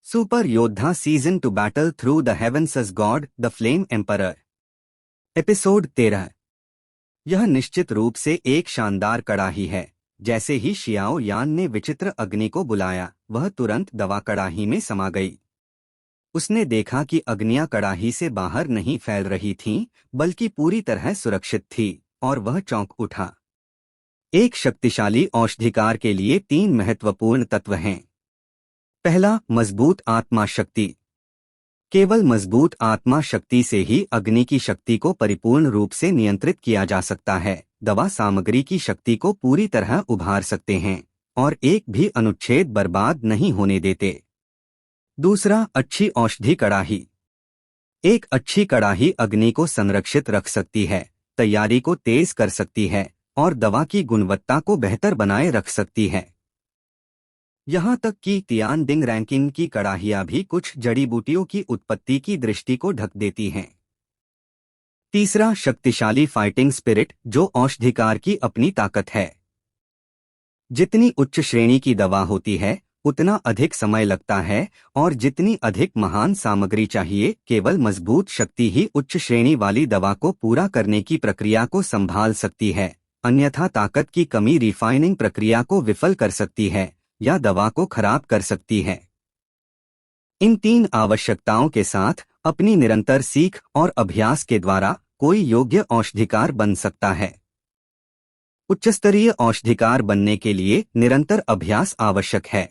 Super Yoddha season two battle through the heavens as God the flame emperor. Episode 13। यह निश्चित रूप से एक शानदार कड़ाही है। जैसे ही शियाओ यान ने विचित्र अग्नि को बुलाया, वह तुरंत दवा कड़ाही में समा गई। उसने देखा कि अग्नियां कड़ाही से बाहर नहीं फैल रही थीं, बल्कि पूरी तरह सुरक्षित थी, और वह चौंक उठा। एक शक्तिशाली औषधिकार के लिए 3 महत्वपूर्ण तत्व हैं। पहला, मजबूत आत्मा शक्ति। केवल मजबूत आत्मा शक्ति से ही अग्नि की शक्ति को परिपूर्ण रूप से नियंत्रित किया जा सकता है। दवा सामग्री की शक्ति को पूरी तरह उभार सकते हैं और एक भी अनुच्छेद बर्बाद नहीं होने देते। दूसरा, अच्छी औषधि कड़ाही। एक अच्छी कड़ाही अग्नि को संरक्षित रख सकती है, तैयारी को तेज कर सकती है और दवा की गुणवत्ता को बेहतर बनाए रख सकती है। यहाँ तक कि तियानडिंग रैंकिंग की कड़ाहियाँ भी कुछ जड़ी बूटियों की उत्पत्ति की दृष्टि को ढक देती हैं। तीसरा, शक्तिशाली फाइटिंग स्पिरिट, जो औषधिकार की अपनी ताकत है। जितनी उच्च श्रेणी की दवा होती है, उतना अधिक समय लगता है, और जितनी अधिक महान सामग्री चाहिए, केवल मजबूत शक्ति ही उच्च श्रेणी वाली दवा को पूरा करने की प्रक्रिया को संभाल सकती है। अन्यथा ताकत की कमी रिफाइनिंग प्रक्रिया को विफल कर सकती है या दवा को खराब कर सकती है। इन 3 आवश्यकताओं के साथ अपनी निरंतर सीख और अभ्यास के द्वारा कोई योग्य औषधिकार बन सकता है। उच्चस्तरीय औषधिकार बनने के लिए निरंतर अभ्यास आवश्यक है।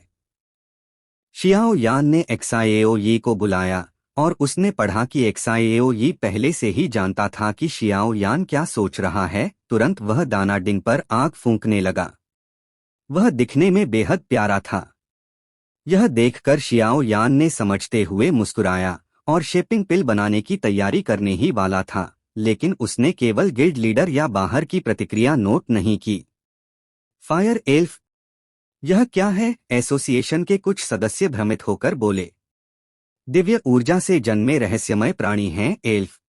शियाओ यान ने एक्साएओ यी को बुलाया और उसने पढ़ा कि एक्साएओ यी पहले से ही जानता था कि शियाओ यान क्या सोच रहा है। तुरंत वह दानाडिंग पर आग फूंकने लगा। वह दिखने में बेहद प्यारा था। यह देखकर शियाओ यान ने समझते हुए मुस्कुराया और शेपिंग पिल बनाने की तैयारी करने ही वाला था, लेकिन उसने केवल गिल्ड लीडर या बाहर की प्रतिक्रिया नोट नहीं की। फायर एल्फ, यह क्या है? एसोसिएशन के कुछ सदस्य भ्रमित होकर बोले। दिव्य ऊर्जा से जन्मे रहस्यमय प्राणी हैं एल्फ।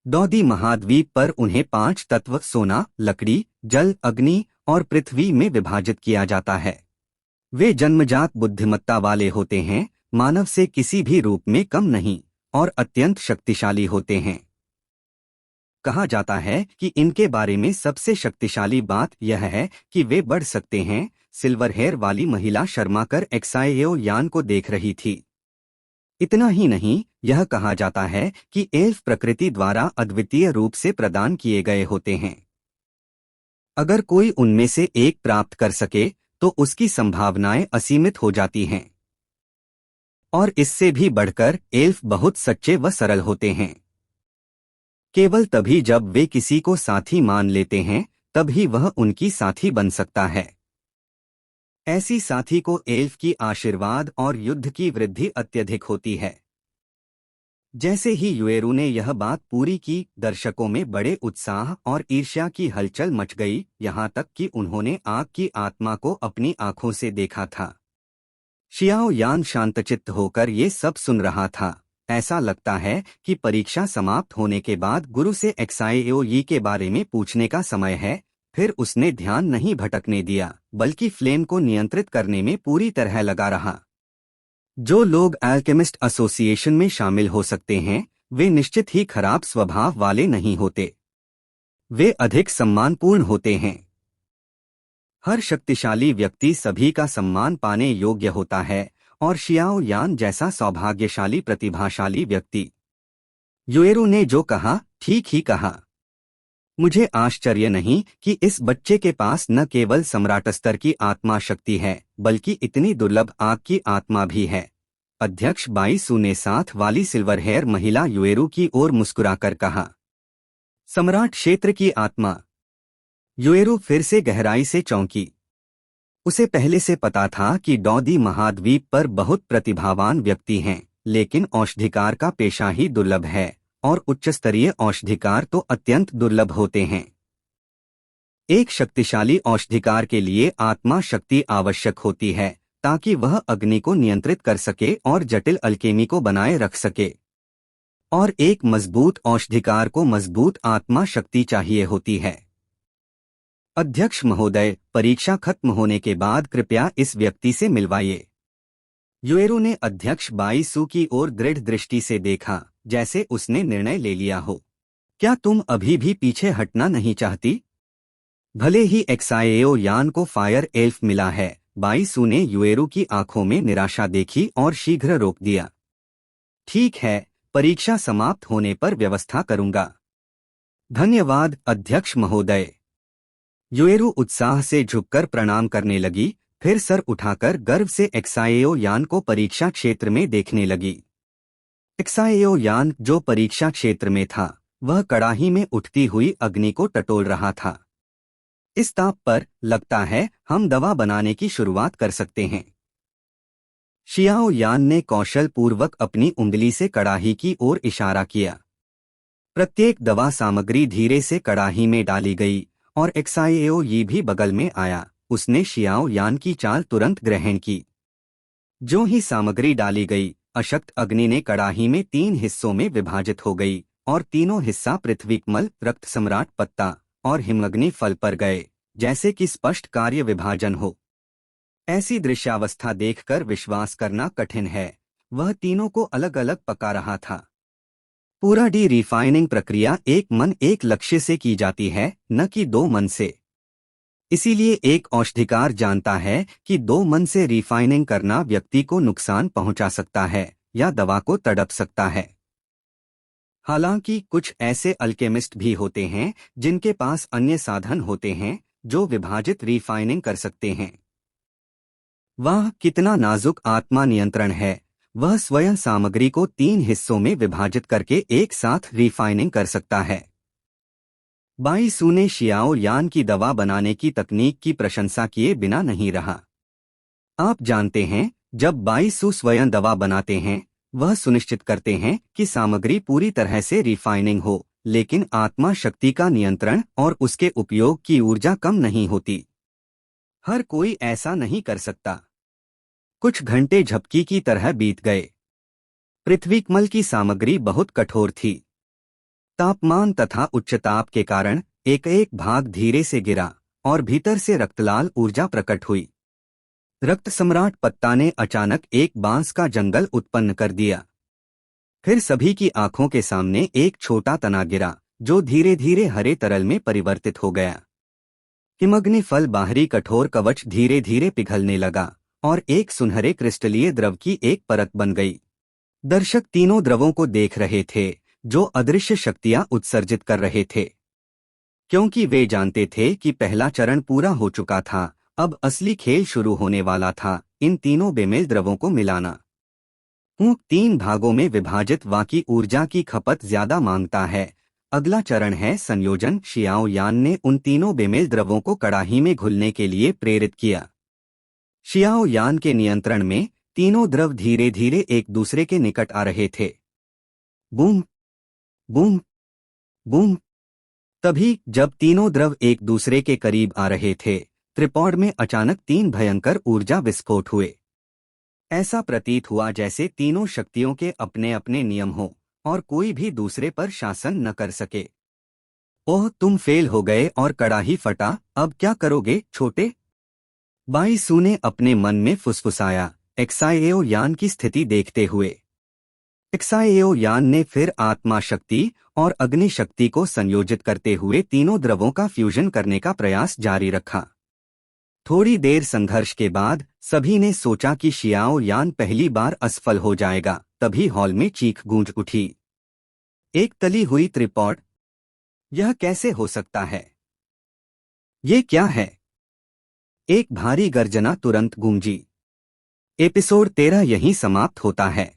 डौदी महाद्वीप पर उन्हें 5 तत्व सोना, लकड़ी, जल, अग्नि और पृथ्वी में विभाजित किया जाता है। वे जन्मजात बुद्धिमत्ता वाले होते हैं, मानव से किसी भी रूप में कम नहीं, और अत्यंत शक्तिशाली होते हैं। कहा जाता है कि इनके बारे में सबसे शक्तिशाली बात यह है कि वे बढ़ सकते हैं। सिल्वर हेयर वाली महिला शर्माकर एक्साएओ यान को देख रही थी। इतना ही नहीं, यह कहा जाता है कि एल्फ प्रकृति द्वारा अद्वितीय रूप से प्रदान किए गए होते हैं। अगर कोई उनमें से एक प्राप्त कर सके तो उसकी संभावनाएं असीमित हो जाती हैं। और इससे भी बढ़कर एल्फ बहुत सच्चे व सरल होते हैं। केवल तभी जब वे किसी को साथी मान लेते हैं, तभी वह उनकी साथी बन सकता है। ऐसी साथी को एल्फ की आशीर्वाद और युद्ध की वृद्धि अत्यधिक होती है। जैसे ही युएरू ने यह बात पूरी की, दर्शकों में बड़े उत्साह और ईर्ष्या की हलचल मच गई, यहाँ तक कि उन्होंने आग की आत्मा को अपनी आंखों से देखा था। शियाओ यान शांतचित्त होकर ये सब सुन रहा था। ऐसा लगता है कि परीक्षा समाप्त होने के बाद गुरु से एक्साएओ यी के बारे में पूछने का समय है। फिर उसने ध्यान नहीं भटकने दिया, बल्कि फ्लेम को नियंत्रित करने में पूरी तरह लगा रहा। जो लोग अल्केमिस्ट एसोसिएशन में शामिल हो सकते हैं, वे निश्चित ही खराब स्वभाव वाले नहीं होते। वे अधिक सम्मानपूर्ण होते हैं। हर शक्तिशाली व्यक्ति सभी का सम्मान पाने योग्य होता है, और शियाओ यान जैसा सौभाग्यशाली प्रतिभाशाली व्यक्ति। युएरू ने जो कहा, ठीक ही कहा। मुझे आश्चर्य नहीं कि इस बच्चे के पास न केवल सम्राट स्तर की आत्मा शक्ति है, बल्कि इतनी दुर्लभ आग की आत्मा भी है। अध्यक्ष बाईसू ने साथ वाली सिल्वर हेयर महिला युएरू की ओर मुस्कुराकर कहा। सम्राट क्षेत्र की आत्मा। युएरू फिर से गहराई से चौंकी। उसे पहले से पता था कि डौदी महाद्वीप पर बहुत प्रतिभावान व्यक्ति हैं, लेकिन औषधिकार का पेशा ही दुर्लभ है, और उच्चस्तरीय औषधिकार तो अत्यंत दुर्लभ होते हैं। एक शक्तिशाली औषधिकार के लिए आत्मा शक्ति आवश्यक होती है, ताकि वह अग्नि को नियंत्रित कर सके और जटिल अल्केमी को बनाए रख सके। और एक मजबूत औषधिकार को मजबूत आत्मा शक्ति चाहिए होती है। अध्यक्ष महोदय, परीक्षा खत्म होने के बाद कृपया इस व्यक्ति से मिलवाइए। युएरू ने अध्यक्ष बाईसू की ओर दृढ़ दृष्टि से देखा, जैसे उसने निर्णय ले लिया हो। क्या तुम अभी भी पीछे हटना नहीं चाहती? भले ही एक्साएओ यान को फायर एल्फ मिला है, बाईसू ने युएरू की आंखों में निराशा देखी और शीघ्र रोक दिया। ठीक है, परीक्षा समाप्त होने पर व्यवस्था करूंगा। धन्यवाद अध्यक्ष महोदय। युएरू उत्साह से झुककर प्रणाम करने लगी, फिर सर उठाकर गर्व से एक्साएओ यान को परीक्षा क्षेत्र में देखने लगी। एक्साएओ यान जो परीक्षा क्षेत्र में था, वह कड़ाही में उठती हुई अग्नि को टटोल रहा था। इस ताप पर लगता है हम दवा बनाने की शुरुआत कर सकते हैं। शियाओ यान ने कौशल पूर्वक अपनी उंगली से कड़ाही की ओर इशारा किया। प्रत्येक दवा सामग्री धीरे से कड़ाही में डाली गई और एक्साएओ यी भी बगल में आया। उसने शियाओ यान की चाल तुरंत ग्रहण की। जो ही सामग्री डाली गई, अशक्त अग्नि ने कड़ाही में 3 हिस्सों में विभाजित हो गई और तीनों हिस्सा पृथ्वीकमल, रक्त सम्राट पत्ता और हिमअग्नि फल पर गए, जैसे कि स्पष्ट कार्य विभाजन हो। ऐसी दृश्यावस्था देखकर विश्वास करना कठिन है, वह तीनों को अलग अलग पका रहा था। पूरा डी रिफाइनिंग प्रक्रिया एक मन एक लक्ष्य से की जाती है, न कि 2 मन से। इसीलिए एक औषधिकार जानता है कि 2 मन से रिफाइनिंग करना व्यक्ति को नुकसान पहुंचा सकता है या दवा को तड़प सकता है। हालांकि कुछ ऐसे अल्केमिस्ट भी होते हैं जिनके पास अन्य साधन होते हैं जो विभाजित रिफाइनिंग कर सकते हैं। वह कितना नाजुक आत्मा नियंत्रण है, वह स्वयं सामग्री को 3 हिस्सों में विभाजित करके एक साथ रिफाइनिंग कर सकता है। बाईसू ने शियाओ यान की दवा बनाने की तकनीक की प्रशंसा किए बिना नहीं रहा। आप जानते हैं, जब बाईसू स्वयं दवा बनाते हैं, वह सुनिश्चित करते हैं कि सामग्री पूरी तरह से रिफाइनिंग हो, लेकिन आत्मा शक्ति का नियंत्रण और उसके उपयोग की ऊर्जा कम नहीं होती। हर कोई ऐसा नहीं कर सकता। कुछ घंटे झपकी की तरह बीत गए। पृथ्वीकमल की सामग्री बहुत कठोर थी। तापमान तथा उच्च ताप के कारण एक एक भाग धीरे से गिरा और भीतर से रक्तलाल ऊर्जा प्रकट हुई। रक्त सम्राट पत्ता ने अचानक एक बांस का जंगल उत्पन्न कर दिया। फिर सभी की आंखों के सामने एक छोटा तना गिरा, जो धीरे धीरे हरे तरल में परिवर्तित हो गया। हिमअग्नि फल बाहरी कठोर कवच धीरे धीरे पिघलने लगा और एक सुनहरे क्रिस्टलीय द्रव की एक परत बन गई। दर्शक तीनों द्रवों को देख रहे थे, जो अदृश्य शक्तियां उत्सर्जित कर रहे थे। क्योंकि वे जानते थे कि पहला चरण पूरा हो चुका था, अब असली खेल शुरू होने वाला था, इन तीनों बेमेल द्रवों को मिलाना। 3 भागों में विभाजित वाकी ऊर्जा की खपत ज्यादा मांगता है। अगला चरण है संयोजन। शियाओ यान ने उन तीनों बेमेल द्रवों को कड़ाही में घुलने के लिए प्रेरित किया। शियाओ यान के नियंत्रण में तीनों द्रव धीरे धीरे एक दूसरे के निकट आ रहे थे। Boom boom boom. तभी जब तीनों द्रव एक दूसरे के करीब आ रहे थे, त्रिपॉड में अचानक 3 भयंकर ऊर्जा विस्फोट हुए। ऐसा प्रतीत हुआ जैसे तीनों शक्तियों के अपने अपने नियम हों और कोई भी दूसरे पर शासन न कर सके। ओह, तुम फेल हो गए और कड़ाही फटा, अब क्या करोगे छोटे? बाईसू ने अपने मन में फुसफुसाया, एक्साएओ यान की स्थिति देखते हुए। एक्साएओ यान ने फिर आत्मा शक्ति और अग्नि शक्ति को संयोजित करते हुए तीनों द्रवों का फ्यूजन करने का प्रयास जारी रखा। थोड़ी देर संघर्ष के बाद सभी ने सोचा कि शियाओ यान पहली बार असफल हो जाएगा। तभी हॉल में चीख गूंज उठी। एक तली हुई त्रिपॉड? यह कैसे हो सकता है? ये क्या है? एक भारी गर्जना तुरंत गूंजी। एपिसोड 13 यहीं समाप्त होता है।